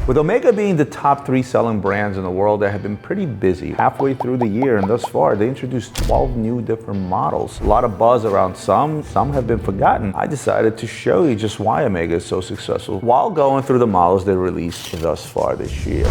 With Omega being the top 3 selling brands in the world, they have been pretty busy. Halfway through the year and thus far, they introduced 12 new different models. A lot of buzz around some have been forgotten. I decided to show you just why Omega is so successful while going through the models they released thus far this year.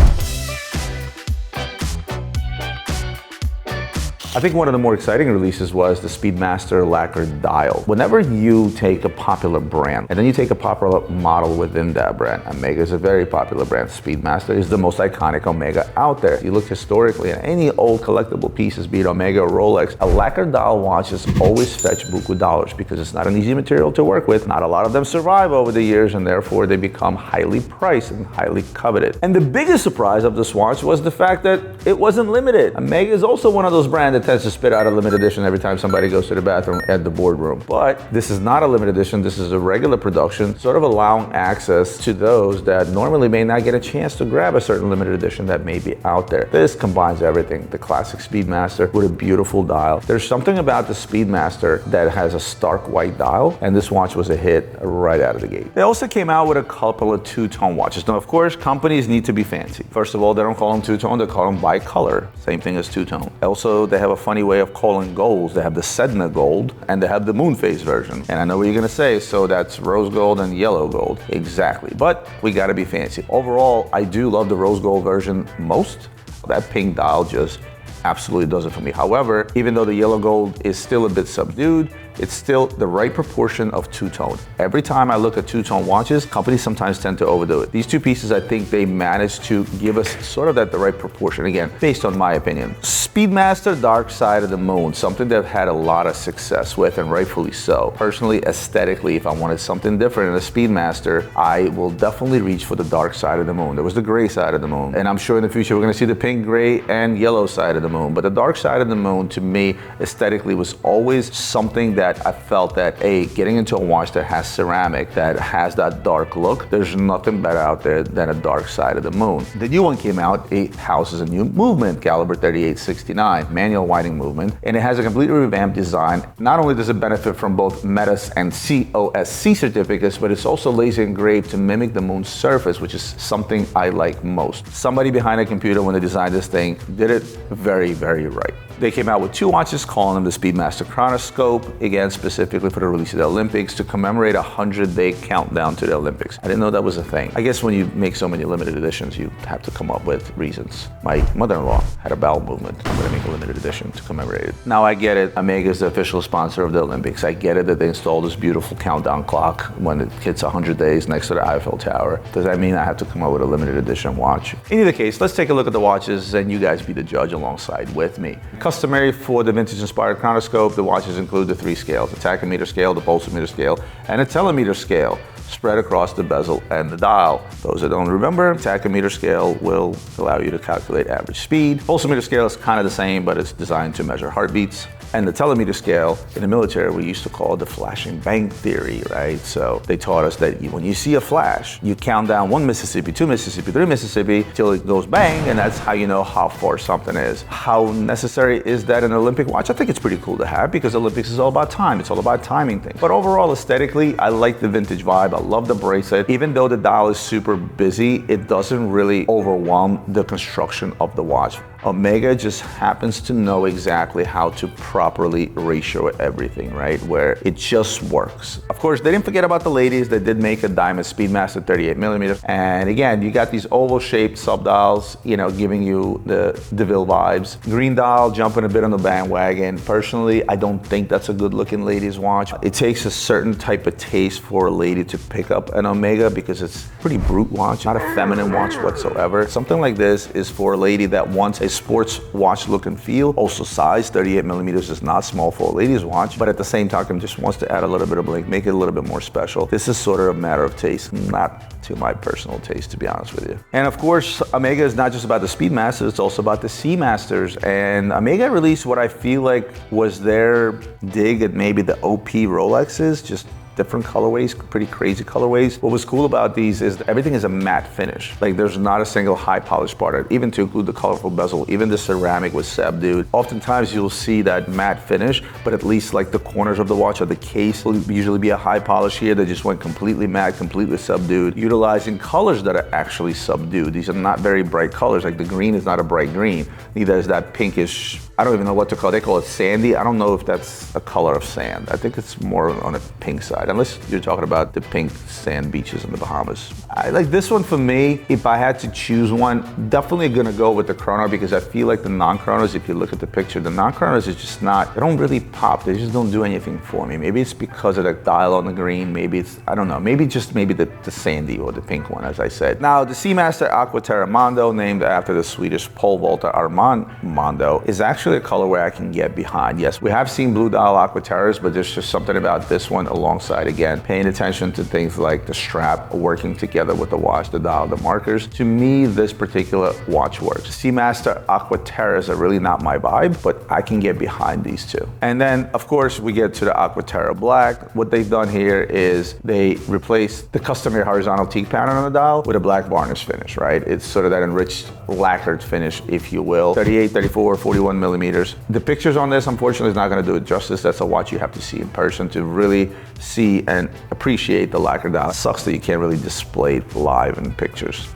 I think one of the more exciting releases was the Speedmaster lacquered dial. Whenever you take a popular brand and then you take a popular model within that brand, Omega is a very popular brand. Speedmaster is the most iconic Omega out there. If you look historically at any old collectible pieces, be it Omega or Rolex, a lacquered dial watches always fetch buku dollars because it's not an easy material to work with. Not a lot of them survive over the years and therefore they become highly priced and highly coveted. And the biggest surprise of this watch was the fact that it wasn't limited. Omega is also one of those brands that tends to spit out a limited edition every time somebody goes to the bathroom at the boardroom. But this is not a limited edition, this is a regular production, sort of allowing access to those that normally may not get a chance to grab a certain limited edition that may be out there. This combines everything, the classic Speedmaster with a beautiful dial. There's something about the Speedmaster that has a stark white dial, and this watch was a hit right out of the gate. They also came out with a couple of two-tone watches. Now, of course, companies need to be fancy. First of all, they don't call them two-tone, they call them bicolor. Same thing as two-tone. Also, they have a funny way of calling golds. They have the Sedna gold and they have the moon phase version. And I know what you're gonna say, so that's rose gold and yellow gold. Exactly, but we gotta be fancy. Overall, I do love the rose gold version most. That pink dial just absolutely does it for me. However, even though the yellow gold is still a bit subdued, it's still the right proportion of two-tone. Every time I look at two-tone watches, companies sometimes tend to overdo it. These two pieces, I think they managed to give us sort of the right proportion, again, based on my opinion. Speedmaster Dark Side of the Moon, something that I've had a lot of success with, and rightfully so. Personally, aesthetically, if I wanted something different in a Speedmaster, I will definitely reach for the Dark Side of the Moon. There was the gray side of the moon, and I'm sure in the future we're gonna see the pink, gray, and yellow side of the moon. But the Dark Side of the Moon, to me, aesthetically, was always something that I felt that, getting into a watch that has ceramic, that has that dark look, there's nothing better out there than a Dark Side of the Moon. The new one came out, it houses a new movement, caliber 3869, manual winding movement, and it has a completely revamped design. Not only does it benefit from both METAS and COSC certificates, but it's also laser engraved to mimic the moon's surface, which is something I like most. Somebody behind a computer, when they designed this thing, did it very, very right. They came out with 2 watches, calling them the Speedmaster Chronoscope, again, specifically for the release of the Olympics, to commemorate a 100-day countdown to the Olympics. I didn't know that was a thing. I guess when you make so many limited editions, you have to come up with reasons. My mother-in-law had a bowel movement. I'm gonna make a limited edition to commemorate it. Now I get it, Omega is the official sponsor of the Olympics. I get it that they installed this beautiful countdown clock when it hits 100 days next to the Eiffel Tower. Does that mean I have to come up with a limited edition watch? In either case, let's take a look at the watches and you guys be the judge alongside with me. Customary for the vintage-inspired chronoscope, the watches include the 3 scales, the tachometer scale, the pulsometer scale, and a telemeter scale spread across the bezel and the dial. Those that don't remember, tachometer scale will allow you to calculate average speed. Pulsometer scale is kind of the same, but it's designed to measure heartbeats. And the telemeter scale, in the military, we used to call it the flashing bang theory, right? So they taught us that when you see a flash, you count down 1 Mississippi, 2 Mississippi, 3 Mississippi, till it goes bang, and that's how you know how far something is. How necessary is that in an Olympic watch? I think it's pretty cool to have, because Olympics is all about time. It's all about timing things. But overall, aesthetically, I like the vintage vibe. I love the bracelet. Even though the dial is super busy, it doesn't really overwhelm the construction of the watch. Omega just happens to know exactly how to properly ratio everything, right? Where it just works. Of course, they didn't forget about the ladies. They did make a diamond Speedmaster 38mm. And again, you got these oval shaped sub dials, giving you the DeVille vibes. Green dial, jumping a bit on the bandwagon. Personally, I don't think that's a good looking ladies watch. It takes a certain type of taste for a lady to pick up an Omega because it's a pretty brute watch, not a feminine watch whatsoever. Something like this is for a lady that wants a sports watch look and feel. Also size, 38mm is not small for a ladies watch, but at the same time just wants to add a little bit of bling, make it a little bit more special. This is sort of a matter of taste, not to my personal taste, to be honest with you. And of course, Omega is not just about the Speedmasters, it's also about the Seamasters. And Omega released what I feel like was their dig at maybe the OP Rolexes, just different colorways, pretty crazy colorways. What was cool about these is everything is a matte finish. Like there's not a single high polished part, even to include the colorful bezel, even the ceramic was subdued. Oftentimes you'll see that matte finish, but at least like the corners of the watch or the case will usually be a high polish here. They just went completely matte, completely subdued, utilizing colors that are actually subdued. These are not very bright colors. Like the green is not a bright green. Neither is that pinkish, I don't even know what to call it. They call it sandy. I don't know if that's a color of sand. I think it's more on the pink side, unless you're talking about the pink sand beaches in the Bahamas. I like this one for me. If I had to choose one, definitely gonna go with the Chrono, because I feel like the non-Chronos, if you look at the picture, the non-Chronos is just not, they don't really pop. They just don't do anything for me. Maybe it's because of the dial on the green. Maybe it's, I don't know. Maybe the sandy or the pink one, as I said. Now, the Seamaster Aqua Terra Mondo, named after the Swedish pole vaulter Roman Mondo, is actually a colorway I can get behind. Yes, we have seen blue dial Aqua Terras, but there's just something about this one alongside, again, paying attention to things like the strap working together with the watch, the dial, the markers. To me, this particular watch works. Seamaster Aqua Terras are really not my vibe, but I can get behind these two. And then, of course, we get to the Aqua Terra Black. What they've done here is they replaced the customary horizontal teak pattern on the dial with a black varnish finish, right? It's sort of that enriched lacquered finish, if you will. 38, 34, 41 millimeters. The pictures on this, unfortunately, is not gonna do it justice. That's a watch you have to see in person to really see and appreciate the lacquered dial. It sucks that you can't really display it live in pictures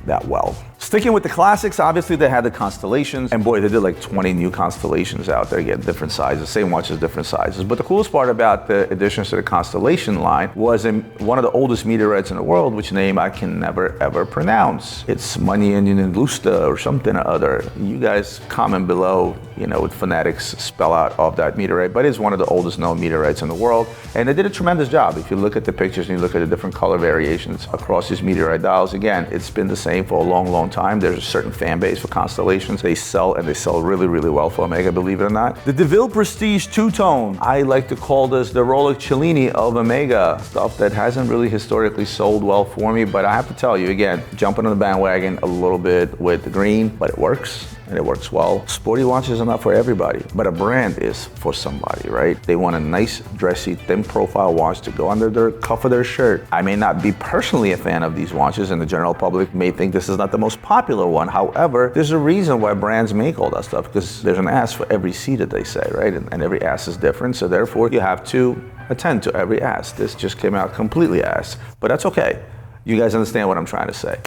that well. Sticking with the classics, obviously they had the Constellations, and boy, they did like 20 new Constellations out there, again, different sizes, same watches, different sizes. But the coolest part about the additions to the Constellation line was in one of the oldest meteorites in the world, which name I can never ever pronounce. It's 𝗴𝗿𝗲𝗆 or something or other. You guys comment below, you know, with phonetics spell out of that meteorite, but it's one of the oldest known meteorites in the world. And they did a tremendous job. If you look at the pictures and you look at the different color variations across these meteorite dials, again, it's been the same for a long, long time. There's a certain fan base for Constellations. They sell, and they sell really, really well for Omega, believe it or not. The DeVille Prestige two-tone. I like to call this the Rolex 𝗙𝗰𝗲𝗯𝗍 of Omega. Stuff that hasn't really historically sold well for me, but I have to tell you, again, jumping on the bandwagon a little bit with the green, but it works. And it works well. Sporty watches are not for everybody, but a brand is for somebody, right? They want a nice, dressy, thin profile watch to go under their cuff of their shirt. I may not be personally a fan of these watches, and the general public may think this is not the most popular one. However, there's a reason why brands make all that stuff, because there's an ass for every C that they say, right? And every ass is different, so therefore you have to attend to every ass. This just came out completely ass, but that's okay. You guys understand what I'm trying to say.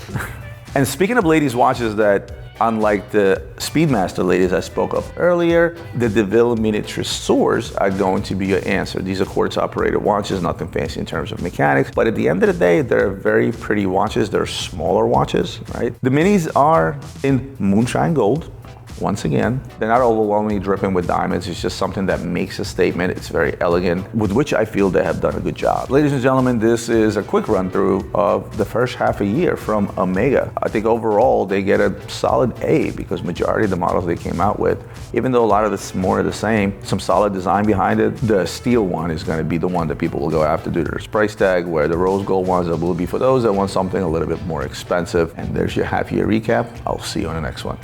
And speaking of ladies' watches that, unlike the Speedmaster ladies I spoke of earlier, the DeVille Mini Tressors are going to be your answer. These are quartz operated watches, nothing fancy in terms of mechanics, but at the end of the day, they're very pretty watches. They're smaller watches, right? The minis are in moonshine gold. Once again, they're not overwhelmingly dripping with diamonds. It's just something that makes a statement. It's very elegant, with which I feel they have done a good job. Ladies and gentlemen, this is a quick run through of the first half a year from Omega. I think overall they get a solid A, because majority of the models they came out with, even though a lot of it's more of the same, some solid design behind it. The steel one is going to be the one that people will go after due to its price tag, where the rose gold ones will be for those that want something a little bit more expensive. And there's your half year recap. I'll see you on the next one.